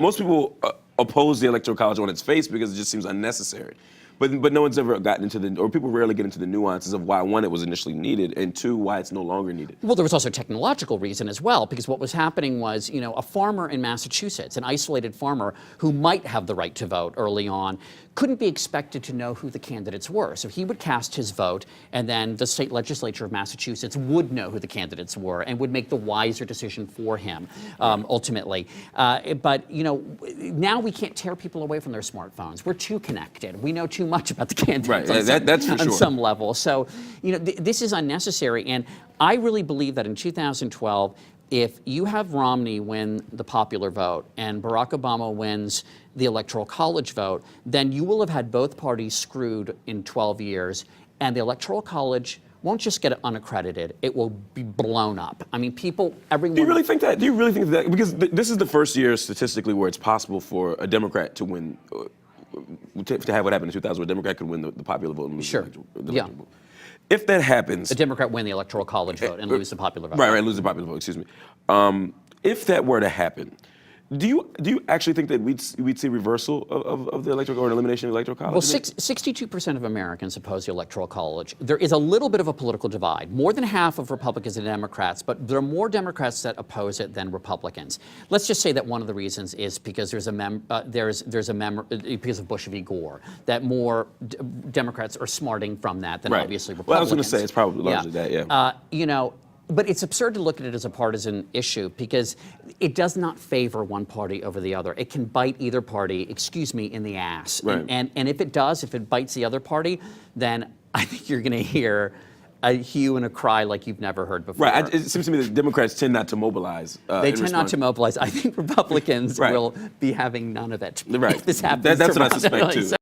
most people oppose the Electoral College on its face because it just seems unnecessary. But no one's ever gotten into or people rarely get into the nuances of why, one, it was initially needed, and two, why it's no longer needed. Well, there was also a technological reason as well, because what was happening was, a farmer in Massachusetts, an isolated farmer who might have the right to vote early on, couldn't be expected to know who the candidates were. So he would cast his vote, and then the state legislature of Massachusetts would know who the candidates were and would make the wiser decision for him, ultimately. But, now we can't tear people away from their smartphones. We're too connected. We know too much about the candidates that's for sure. on some level. So, this is unnecessary. And I really believe that in 2012, if you have Romney win the popular vote and Barack Obama wins the Electoral College vote, then you will have had both parties screwed in 12 years, and the Electoral College won't just get unaccredited, it will be blown up. I mean, everyone... Do you really think that? Because this is the first year statistically where it's possible for a Democrat to win, to have what happened in 2000, where a Democrat could win the popular vote and lose the electoral vote. If that happens... A Democrat win the Electoral College vote and lose the popular vote. Right, lose the popular vote, excuse me. If that were to happen, do you actually think that we'd see reversal of the electoral or an elimination of the electoral college? Well, 62% of Americans oppose the electoral college. There is a little bit of a political divide. More than half of Republicans and Democrats, but there are more Democrats that oppose it than Republicans. Let's just say that one of the reasons is because because of Bush v. Gore, that more Democrats are smarting from that than obviously Republicans. Well, I was going to say it's probably largely that, But it's absurd to look at it as a partisan issue because it does not favor one party over the other. It can bite either party, in the ass. Right. And if it bites the other party, then I think you're going to hear a hue and a cry like you've never heard before. Right. It seems to me that Democrats tend not to mobilize. They tend not to mobilize. I think Republicans will be having none of it. Right. If this happens. That's what I suspect too.